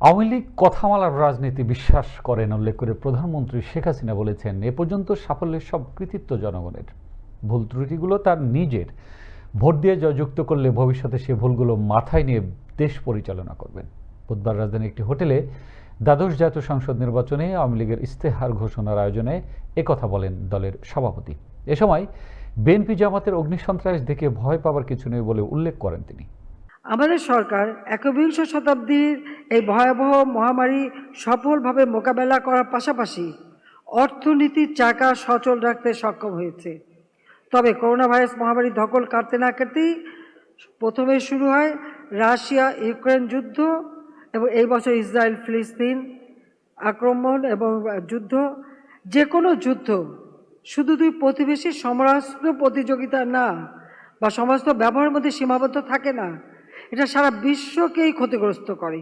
আওয়ামী লীগ কথামালার রাজনীতি বিশ্বাস করেন উল্লেখ করে প্রধানমন্ত্রী শেখ হাসিনা বলেছেন, এ পর্যন্ত সাফল্যের সব কৃতিত্ব জনগণের, ভুল ত্রুটিগুলো তার নিজের। ভোট দিয়ে জয়যুক্ত করলে ভবিষ্যতে সে ভুলগুলো মাথায় নিয়ে দেশ পরিচালনা করবেন। বুধবার রাজধানীর একটি হোটেলে দ্বাদশ জাতীয় সংসদ নির্বাচনে আওয়ামী লীগের ইশতেহার ঘোষণার আয়োজনে একথা বলেন দলের সভাপতি। এ সময় বিএনপি জামাতের অগ্নিসন্ত্রাস দেখে ভয় পাওয়ার কিছু নেই বলে উল্লেখ করেন তিনি। আমাদের সরকার একবিংশ শতাব্দীর এই ভয়াবহ মহামারী সফলভাবে মোকাবেলা করার পাশাপাশি অর্থনীতির চাকা সচল রাখতে সক্ষম হয়েছে। তবে করোনা ভাইরাস মহামারী ধকল কাটতে না কাটতেই প্রথমে শুরু হয় রাশিয়া ইউক্রেন যুদ্ধ এবং এই বছর ইসরায়েল ফিলিস্তিন আক্রমণ এবং যুদ্ধ। যে কোনো যুদ্ধ শুধু দুই প্রতিবেশী সমরাস্ত্র প্রতিযোগিতা না বা সমস্ত ব্যবহারের মধ্যে সীমাবদ্ধ থাকে না, এটা সারা বিশ্বকেই ক্ষতিগ্রস্ত করে।